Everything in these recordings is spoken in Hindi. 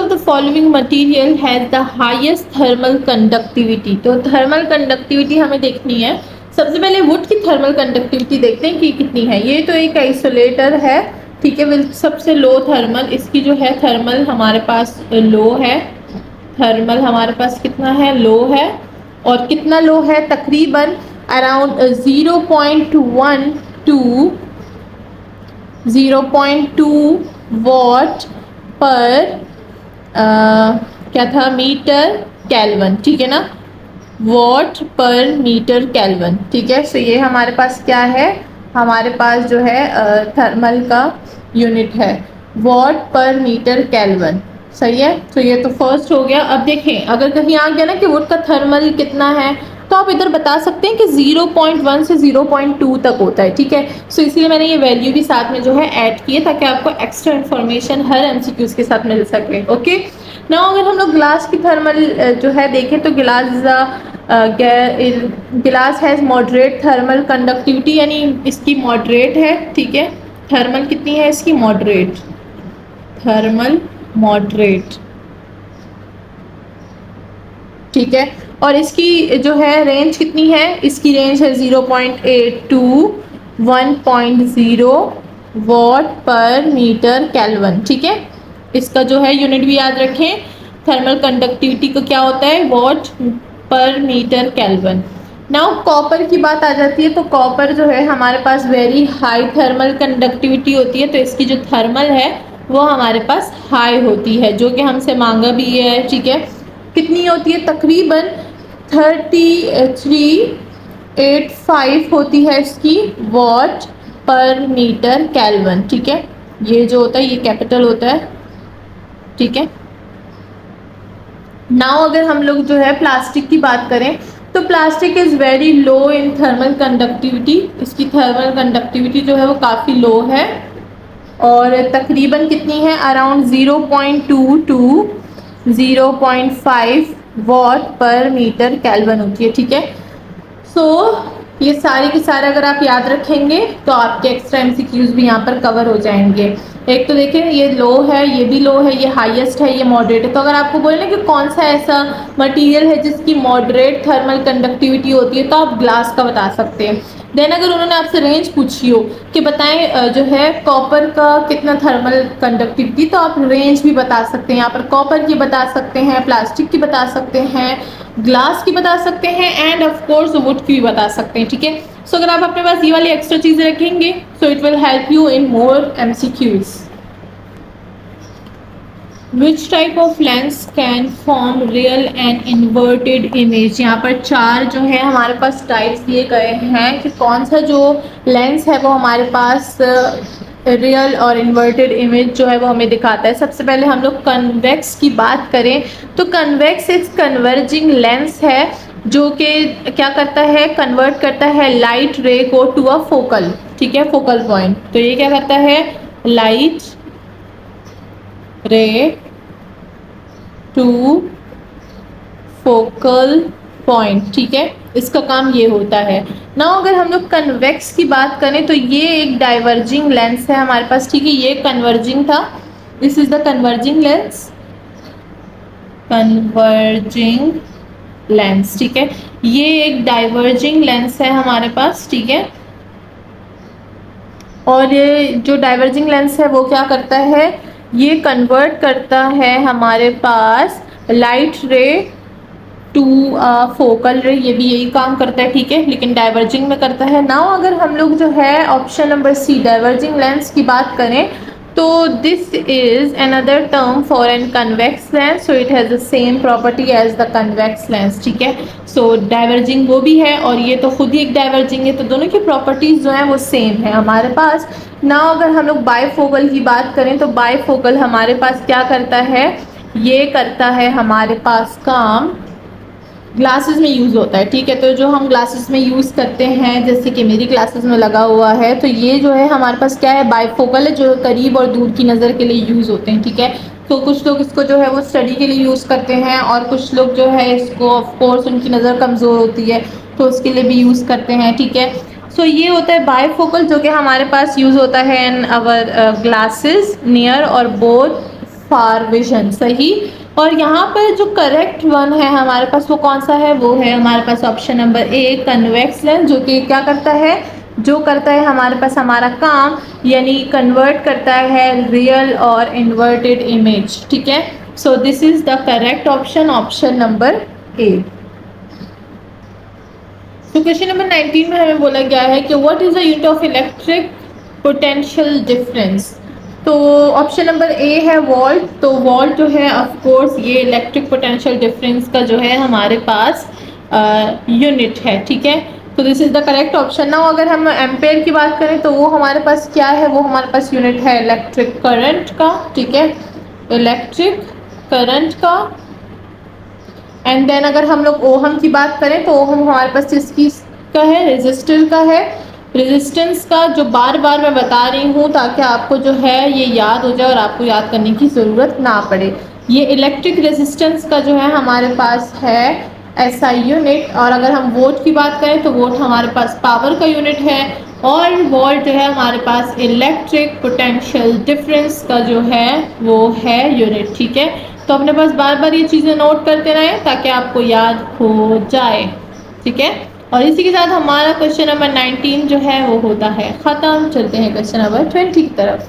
Of the following material has the highest thermal conductivity. तो थर्मल कंडक्टिविटी हमें देखनी है। सबसे पहले वुड की थर्मल कंडक्टिविटी देखते हैं कि कितनी है। ये तो एक आइसोलेटर है, ठीक है, विद सबसे लो थर्मल, इसकी जो है थर्मल हमारे पास लो है। थर्मल हमारे पास कितना है, लो है। और कितना लो है, तकरीबन अराउंड 0.2 वॉट पर क्या था, मीटर केल्विन, ठीक है ना, वॉट पर मीटर केल्विन, ठीक है। सो ये हमारे पास क्या है, हमारे पास जो है थर्मल का यूनिट है वॉट पर मीटर केल्विन, सही है। तो ये तो फर्स्ट हो गया। अब देखें अगर कहीं आ गया ना कि वुड का थर्मल कितना है, तो आप इधर बता सकते हैं कि 0.1 से 0.2 तक होता है, ठीक है। सो इसलिए मैंने ये वैल्यू भी साथ में जो है ऐड की है ताकि आपको एक्स्ट्रा इन्फॉर्मेशन हर एमसीक्यूज के साथ मिल सके। ओके, नाउ अगर हम लोग ग्लास की थर्मल जो है देखें तो गिलास हैज़ मॉडरेट थर्मल कंडक्टिविटी, यानी इसकी मॉडरेट है, ठीक है। थर्मल कितनी है इसकी, मॉडरेट, थर्मल मॉडरेट, ठीक है। और इसकी जो है रेंज कितनी है, इसकी रेंज है 0.8 टू 1.0 वॉट पर मीटर केल्विन, ठीक है। इसका जो है यूनिट भी याद रखें, थर्मल कंडक्टिविटी को क्या होता है, वॉट पर मीटर केल्विन। नाउ कॉपर की बात आ जाती है, तो कॉपर जो है हमारे पास वेरी हाई थर्मल कंडक्टिविटी होती है, तो इसकी जो थर्मल है वो हमारे पास हाई होती है, जो कि हमसे मांगा भी है, ठीक है। कितनी होती है, तकरीबन 3385 होती है इसकी वॉट पर मीटर केल्विन, ठीक है। ये जो होता है ये कैपिटल होता है, ठीक है। नाउ अगर हम लोग जो है प्लास्टिक की बात करें तो plastic is very low in thermal conductivity, इसकी थर्मल कंडक्टिविटी जो है वो काफ़ी लो है और तकरीबन कितनी है, अराउंड 0.2 टू 0.5 वॉट पर मीटर केल्विन होती है, ठीक है। सो ये सारे के सारे अगर आप याद रखेंगे तो आपके एक्स्ट्रा एमसीक्यूज भी यहाँ पर कवर हो जाएंगे। एक तो देखिए ये लो है, ये भी लो है, ये हाईएस्ट है, ये मॉडरेट है। तो अगर आपको बोले ना कि कौन सा ऐसा मटेरियल है जिसकी मॉडरेट थर्मल कंडक्टिविटी होती है, तो आप ग्लास का बता सकते हैं। देन अगर उन्होंने आपसे रेंज पूछी हो कि बताएं जो है कॉपर का कितना थर्मल कंडक्टिविटी, तो आप रेंज भी बता सकते हैं। यहाँ पर कॉपर की बता सकते हैं, प्लास्टिक की बता सकते हैं, ग्लास की बता सकते हैं एंड ऑफ कोर्स वुड की भी बता सकते हैं, ठीक है। सो अगर आप अपने पास ये वाली एक्स्ट्रा चीज़ें रखेंगे so it will help you in more MCQs. Which type of lens can form real and inverted image? यहाँ पर चार जो है हमारे पास टाइप्स दिए गए हैं कि कौन सा जो लेंस है वो हमारे पास रियल और इन्वर्टेड इमेज जो है वो हमें दिखाता है। सबसे पहले हम लोग कन्वेक्स की बात करें तो कन्वेक्स एक कन्वर्जिंग लेंस है जो कि क्या करता है, कन्वर्ट करता है लाइट रे को टू अ फोकल, ठीक है, फोकल पॉइंट। तो ये क्या करता है, लाइट रे टू फोकल पॉइंट, ठीक है, इसका काम ये होता है। नाउ अगर हम लोग कन्वेक्स की बात करें तो ये एक डाइवर्जिंग लेंस है हमारे पास, ठीक है, ये कन्वर्जिंग था, this is the converging lens, converging lens, ठीक है। ये एक डाइवर्जिंग लेंस है हमारे पास, ठीक है। और ये जो डाइवर्जिंग लेंस है वो क्या करता है, ये कन्वर्ट करता है हमारे पास लाइट रे टू फोकल रे, ये भी यही काम करता है, ठीक है, लेकिन डाइवर्जिंग में करता है। नाउ अगर हम लोग जो है option number C diverging lens की बात करें तो this is another term for an convex lens, so it has the same property as the convex lens, ठीक है। सो डाइवर्जिंग वो भी है और ये तो खुद ही एक डाइवर्जिंग है, तो दोनों की प्रॉपर्टीज जो हैं वो सेम है हमारे पास। नाउ अगर हम लोग बाईफोकल की बात करें तो बाईफोकल हमारे पास क्या करता है, ये करता है हमारे पास काम ग्लासेस में यूज़ होता है, ठीक है। तो जो हम ग्लासेस में यूज़ करते हैं जैसे कि मेरी ग्लासेस में लगा हुआ है, तो ये जो है हमारे पास क्या है, बाईफोकल है, जो करीब और दूर की नज़र के लिए यूज़ होते हैं, ठीक है। तो कुछ लोग इसको जो है वो स्टडी के लिए यूज़ करते हैं और कुछ लोग जो है इसको ऑफ कोर्स उनकी नज़र कमज़ोर होती है तो उसके लिए भी यूज़ करते हैं, ठीक है। सो ये होता है बाईफोकल जो कि हमारे पास यूज़ होता है इन आवर ग्लासेस नियर और बोथ फार विजन, सही। और यहाँ पर जो करेक्ट वन है हमारे पास वो कौन सा है, वो है हमारे पास option number A, convex lens, जो कि क्या करता है, जो करता है हमारे पास हमारा काम, यानी कन्वर्ट करता है रियल और इन्वर्टेड इमेज, ठीक है। So this is the correct option, option number ए। तो क्वेश्चन नंबर 19 में हमें बोला गया है कि what is the unit of electric potential difference. तो ऑप्शन नंबर ए है वोल्ट। तो वोल्ट जो है ऑफ कोर्स ये इलेक्ट्रिक पोटेंशियल डिफरेंस का जो है हमारे पास यूनिट है, ठीक है। तो this is the correct option. Now अगर हम एम्पेयर की बात करें तो वो हमारे पास क्या है, वो हमारे पास यूनिट है इलेक्ट्रिक करंट का, ठीक है, इलेक्ट्रिक करंट का। एंड देन अगर हम लोग ओहम की बात करें तो ओहम हमारे पास किसकी का है, रेजिस्टर का है, रेजिस्टेंस का, जो बार बार मैं बता रही हूँ ताकि आपको जो है ये याद हो जाए और आपको याद करने की ज़रूरत ना पड़े। ये इलेक्ट्रिक रेजिस्टेंस का जो है हमारे पास है ऐसा यूनिट। और अगर हम वोट की बात करें तो वोट हमारे पास पावर का यूनिट है, और वोल्ट जो है हमारे पास इलेक्ट्रिक पोटेंशियल डिफरेंस का जो है वो है यूनिट, ठीक है। तो अपने पास बार बार ये चीज़ें नोट करते रहें ताकि आपको याद हो जाए, ठीक है। और इसी के साथ हमारा क्वेश्चन नंबर 19 जो है वो होता है ख़त्म। चलते हैं क्वेश्चन नंबर 20 की तरफ।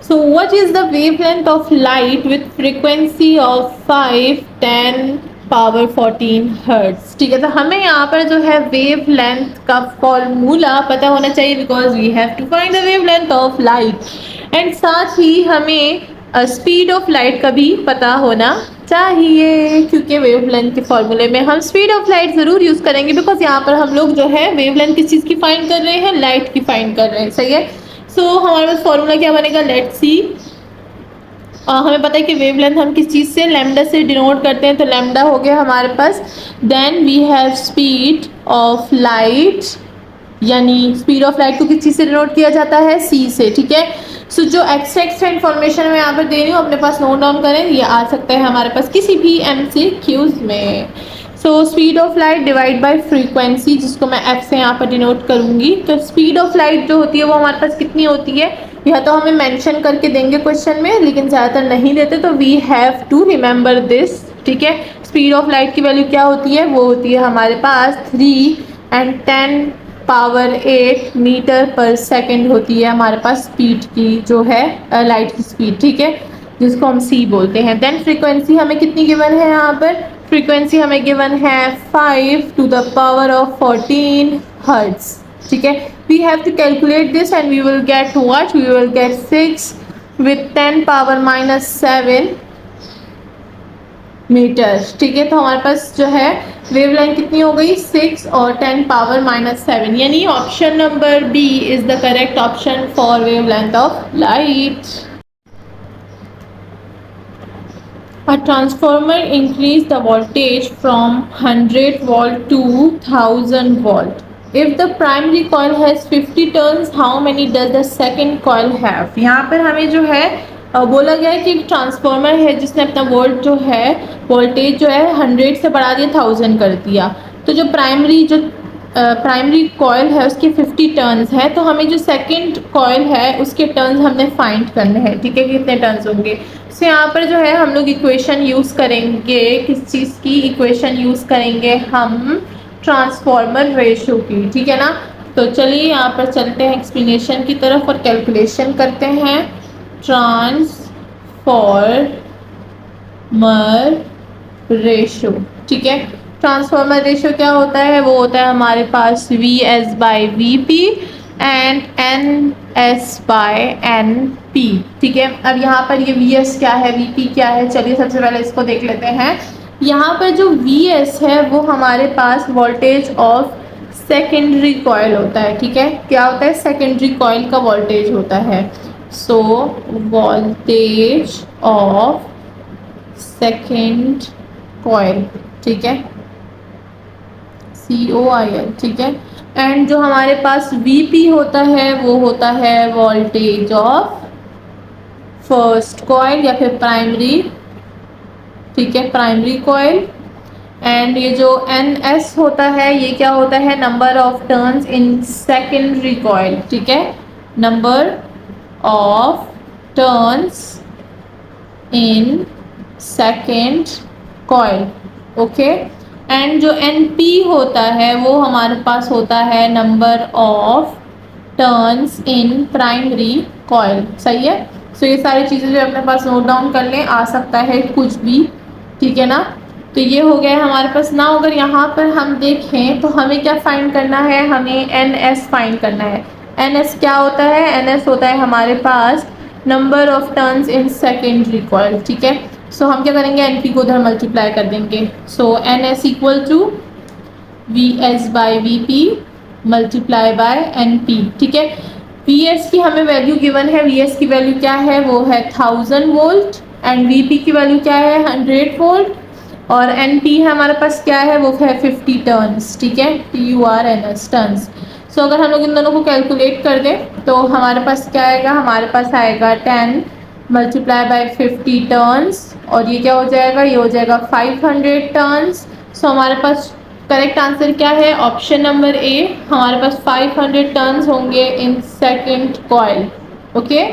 So what is the wavelength of light with frequency of 5, 10 power 14 hertz, ठीक है। तो हमें यहाँ पर जो है वेव लेंथ का फॉर्मूला पता होना चाहिए, because we have to find the wave length of light. And साथ ही हमें स्पीड ऑफ लाइट का भी पता होना चाहिए, क्योंकि वेवलेंथ के फॉर्मूले में हम स्पीड ऑफ लाइट ज़रूर यूज़ करेंगे, बिकॉज यहाँ पर हम लोग जो है वेवलेंथ किस चीज़ की फाइंड कर रहे हैं, लाइट की फाइंड कर रहे हैं, सही है। सो हमारे पास फॉर्मूला क्या बनेगा, लेट्स सी। हमें पता है कि वेवलेंथ हम किस चीज़ से, लैम्डा से डिनोट करते हैं, तो लैम्डा हो गया हमारे पास। Then we have speed of light, यानी स्पीड ऑफ लाइट को किस चीज़ से डिनोट किया जाता है, सी से, ठीक है। सो जो एक्स्ट्रा इन्फॉर्मेशन मैं यहाँ पर दे रही हूँ अपने पास नोट डाउन करें, ये आ सकता है हमारे पास किसी भी MCQs में। So speed of light divide by frequency, जिसको मैं F से यहाँ पर डिनोट करूँगी। तो स्पीड ऑफ लाइट जो होती है वो हमारे पास कितनी होती है, यह तो हमें मेंशन करके देंगे क्वेश्चन में, लेकिन ज़्यादातर नहीं देते, तो we have to remember this, ठीक है। स्पीड ऑफ लाइट की वैल्यू क्या होती है, वो होती है हमारे पास 3 and 10 पावर 8 मीटर पर सेकेंड होती है हमारे पास स्पीड की, जो है लाइट की स्पीड, ठीक है, जिसको हम C बोलते हैं। देन फ्रीक्वेंसी हमें कितनी गिवन है, यहाँ पर फ्रीक्वेंसी हमें गिवन है 5 to the power of 14 hertz, ठीक है। We have to calculate this and we will get what, we will get 6 with 10 power -7 metre, ठीक है। तो हमारे पास जो है वेवलेंथ कितनी हो गई, 6 और 10 पावर -7, यानी option number B is the correct option for wavelength of light. A transformer increase the voltage from 100 volt to 1000 volt. If the primary coil has 50 turns, how many does the second coil have? यहाँ पर हमें जो है बोला गया है कि एक ट्रांसफार्मर है जिसने अपना वोल्टेज जो है 100 से बढ़ा दिया 1000 कर दिया। तो जो प्राइमरी कॉयल है उसके 50 टर्न्स है, तो हमें जो सेकंड कॉयल है उसके टर्न्स हमने फाइंड करने हैं, ठीक है, कितने टर्न्स होंगे। तो यहाँ पर जो है हम लोग इक्वेशन यूज़ करेंगे, किस चीज़ की इक्वेशन यूज़ करेंगे हम, ट्रांसफॉर्मर रेशो की, ठीक है ना। तो चलिए यहाँ पर चलते हैं एक्सप्लेनेशन की तरफ और कैलकुलेशन करते हैं। ट्रांसफॉर्मर रेशो, ठीक है। ट्रांसफॉर्मर रेशो क्या होता है, वो होता है हमारे पास VS/VP एंड NS/NP, ठीक है। अब यहाँ पर ये VS क्या है, VP क्या है, चलिए सबसे पहले इसको देख लेते हैं। यहाँ पर जो VS है वो हमारे पास वोल्टेज ऑफ सेकेंडरी कॉइल होता है, ठीक है। क्या होता है, सेकेंडरी कॉइल का वोल्टेज होता है। So voltage of second coil, ठीक है, COIL, ठीक है। एंड जो हमारे पास VP होता है वो होता है वोल्टेज ऑफ फर्स्ट कॉइल या फिर प्राइमरी, ठीक है, प्राइमरी कॉइल। एंड ये जो NS होता है ये क्या होता है, number of turns in secondary coil, ठीक है, number of turns in second coil, okay. And जो NP होता है वो हमारे पास होता है number of turns in primary coil, सही है। सो ये सारी चीज़ें जो अपने पास नोट डाउन कर लें, आ सकता है कुछ भी, ठीक है ना। तो ये हो गया है हमारे पास ना। अगर यहाँ पर हम देखें तो हमें क्या फाइंड करना है, हमें NS फाइंड करना है। NS क्या होता है, NS होता है हमारे पास number of turns in secondary coil, ठीक है। सो हम क्या करेंगे, NP को उधर मल्टीप्लाई कर देंगे। So NS equal to VS by VP multiply by NP, ठीक है। VS की हमें वैल्यू गिवन है, VS की वैल्यू क्या है, वो है 1000 वोल्ट एंड VP की वैल्यू क्या है 100 वोल्ट और NP है हमारे पास क्या है, वो है 50 टर्न्स, ठीक है, TURNS टर्न्स। सो अगर हम लोग इन दोनों को कैलकुलेट कर दें तो हमारे पास क्या आएगा, हमारे पास आएगा 10 मल्टीप्लाई बाय 50 टर्न्स और ये क्या हो जाएगा, ये हो जाएगा 500 टर्न्स। सो हमारे पास करेक्ट आंसर क्या है, ऑप्शन नंबर ए, हमारे पास 500 टर्न्स होंगे इन सेकेंड कॉइल, ओके।